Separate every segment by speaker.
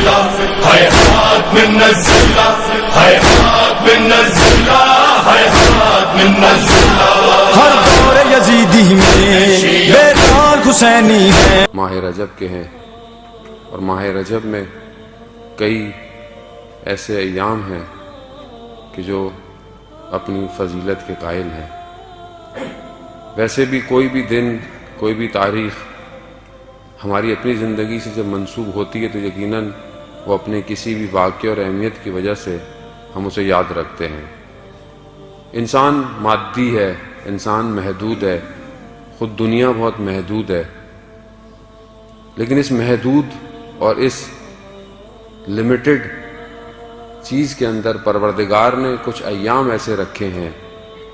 Speaker 1: هيهات من الزلة هيهات من الزلة هيهات من الزلة
Speaker 2: ہر دور یزیدی میں بیدار حسینی ہے.
Speaker 3: ماہ رجب کے ہیں اور ماہ رجب میں کئی ایسے ایام ہیں کہ جو اپنی فضیلت کے قائل ہیں. ویسے بھی کوئی بھی دن کوئی بھی تاریخ ہماری اپنی زندگی سے جب منسوب ہوتی ہے تو یقیناً وہ اپنے کسی بھی واقعے اور اہمیت کی وجہ سے ہم اسے یاد رکھتے ہیں. انسان مادی ہے، انسان محدود ہے، خود دنیا بہت محدود ہے، لیکن اس محدود اور اس لمیٹڈ چیز کے اندر پروردگار نے کچھ ایام ایسے رکھے ہیں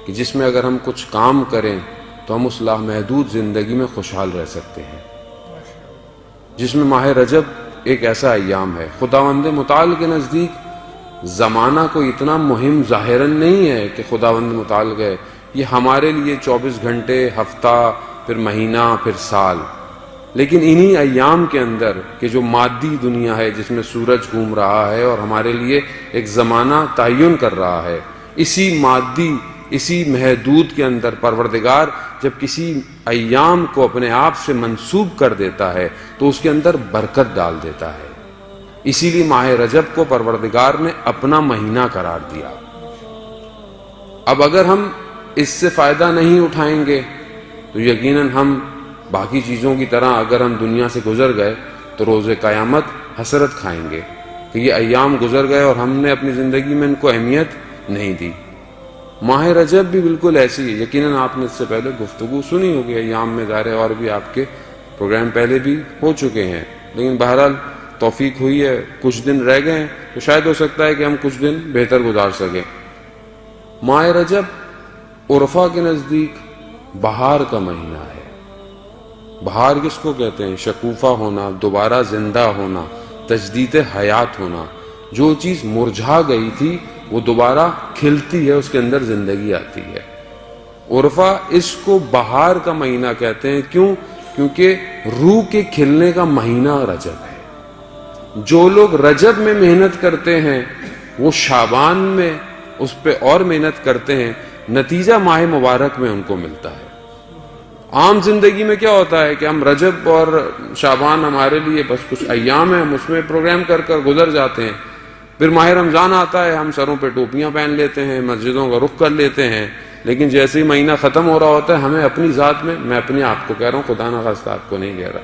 Speaker 3: کہ جس میں اگر ہم کچھ کام کریں تو ہم اس لامحدود زندگی میں خوشحال رہ سکتے ہیں، جس میں ماہ رجب ایک ایسا ایام ہے. خداوند متعال کے نزدیک زمانہ کوئی اتنا مہم ظاہراً نہیں ہے کہ خداوند متعال گئے، یہ ہمارے لیے 24 گھنٹے، ہفتہ، پھر مہینہ، پھر سال. لیکن انہی ایام کے اندر کہ جو مادی دنیا ہے جس میں سورج گھوم رہا ہے اور ہمارے لیے ایک زمانہ تعین کر رہا ہے، اسی مادی اسی محدود کے اندر پروردگار جب کسی ایام کو اپنے آپ سے منسوب کر دیتا ہے تو اس کے اندر برکت ڈال دیتا ہے. اسی لیے ماہ رجب کو پروردگار نے اپنا مہینہ قرار دیا. اب اگر ہم اس سے فائدہ نہیں اٹھائیں گے تو یقیناً ہم باقی چیزوں کی طرح اگر ہم دنیا سے گزر گئے تو روز قیامت حسرت کھائیں گے کہ یہ ایام گزر گئے اور ہم نے اپنی زندگی میں ان کو اہمیت نہیں دی. ماہ رجب بھی بالکل ایسی ہے. یقیناً آپ نے اس سے پہلے گفتگو سنی ہوگی ایام میں، ظاہر ہے اور بھی آپ کے پروگرام پہلے بھی ہو چکے ہیں، لیکن بہرحال توفیق ہوئی ہے، کچھ دن رہ گئے ہیں تو شاید ہو سکتا ہے کہ ہم کچھ دن بہتر گزار سکیں. ماہ رجب عرفا کے نزدیک بہار کا مہینہ ہے. بہار کس کو کہتے ہیں؟ شکوفہ ہونا، دوبارہ زندہ ہونا، تجدید حیات ہونا. جو چیز مرجھا گئی تھی وہ دوبارہ کھلتی ہے، اس کے اندر زندگی آتی ہے. عرفہ اس کو بہار کا مہینہ کہتے ہیں. کیوں؟ کیونکہ روح کے کھلنے کا مہینہ رجب ہے. جو لوگ رجب میں محنت کرتے ہیں وہ شعبان میں اس پہ اور محنت کرتے ہیں، نتیجہ ماہ مبارک میں ان کو ملتا ہے. عام زندگی میں کیا ہوتا ہے کہ ہم رجب اور شعبان ہمارے لیے بس کچھ ایام ہیں، ہم اس میں پروگرام کر کر گزر جاتے ہیں. پھر ماہ رمضان آتا ہے، ہم سروں پہ ٹوپیاں پہن لیتے ہیں، مسجدوں کا رخ کر لیتے ہیں، لیکن جیسے ہی مہینہ ختم ہو رہا ہوتا ہے ہمیں اپنی ذات میں اپنے آپ کو کہہ رہا ہوں، خدا نہ خواستہ آپ کو نہیں کہہ رہا،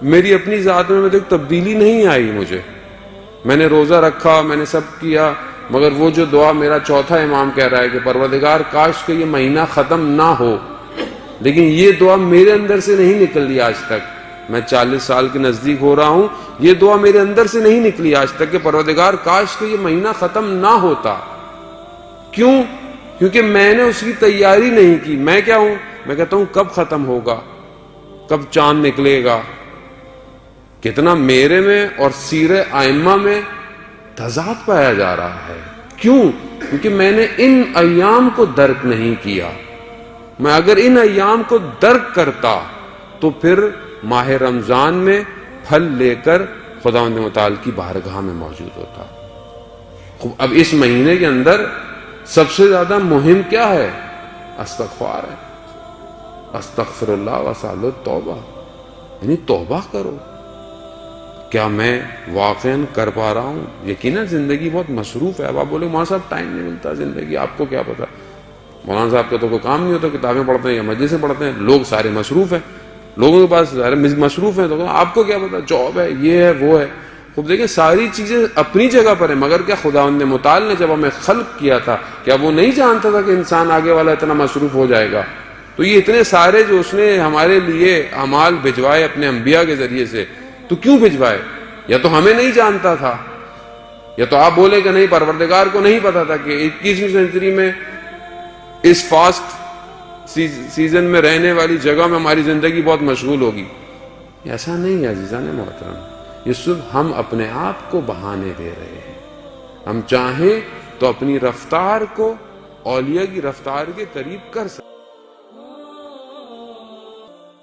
Speaker 3: میری اپنی ذات میں دیکھ تبدیلی نہیں آئی. مجھے میں نے روزہ رکھا، میں نے سب کیا، مگر وہ جو دعا میرا چوتھا امام کہہ رہا ہے کہ پروردگار کاش کہ یہ مہینہ ختم نہ ہو، لیکن یہ دعا میرے اندر سے نہیں نکلی آج تک. میں 40 سال کے نزدیک ہو رہا ہوں، یہ دعا میرے اندر سے نہیں نکلی آج تک کہ پروردگار کاش کہ یہ مہینہ ختم نہ ہوتا. کیوں؟ کیونکہ میں نے اس کی تیاری نہیں کی. میں کیا ہوں؟ میں کہتا ہوں کب ختم ہوگا، کب چاند نکلے گا. کتنا میرے میں اور سیر ائمہ میں تضاد پایا جا رہا ہے. کیوں؟ کیونکہ میں نے ان ایام کو درک نہیں کیا. میں اگر ان ایام کو درک کرتا تو پھر ماہ رمضان میں پھل لے کر خداوند متعال کی بارگاہ میں موجود ہوتا. اب اس مہینے کے اندر سب سے زیادہ مہم کیا ہے؟ استغفار ہے. استغفر اللہ واسأل التوبہ، یعنی توبہ کرو. کیا میں واقعاً کر پا رہا ہوں؟ یقیناً زندگی بہت مصروف ہے. اب آپ بولے مولانا صاحب ٹائم نہیں ملتا زندگی، آپ کو کیا پتا؟ مولانا صاحب کا تو کوئی کام نہیں ہوتا، کتابیں پڑھتے ہیں یا مجلسیں پڑھتے ہیں. لوگ سارے مصروف ہیں، لوگوں کے پاس سارے مصروف ہیں، تو آپ کو کیا پتا؟ جاب ہے، یہ ہے، وہ ہے. خوب دیکھیں ساری چیزیں اپنی جگہ پر ہیں، مگر کیا خداوند متعال نے جب ہمیں خلق کیا تھا کیا وہ نہیں جانتا تھا کہ انسان آگے والا اتنا مصروف ہو جائے گا؟ تو یہ اتنے سارے جو اس نے ہمارے لیے اعمال بھجوائے اپنے انبیاء کے ذریعے سے، تو کیوں بھجوائے؟ یا تو ہمیں نہیں جانتا تھا، یا تو آپ بولے کہ نہیں پروردگار کو نہیں پتا تھا کہ 21ویں سینچری میں اس فاسٹ سیزن میں رہنے والی جگہ میں ہماری زندگی بہت مشغول ہوگی. ایسا نہیں ہے عزیزان محترم، یہ صرف ہم اپنے آپ کو بہانے دے رہے ہیں. ہم چاہیں تو اپنی رفتار کو اولیاء کی رفتار کے قریب کر سکتے.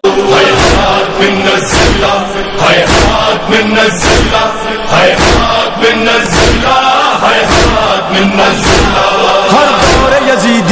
Speaker 1: هيهات من الزلة هيهات من الزلة هيهات من الزلة هيهات من الزلة
Speaker 2: ہر دور یزیدی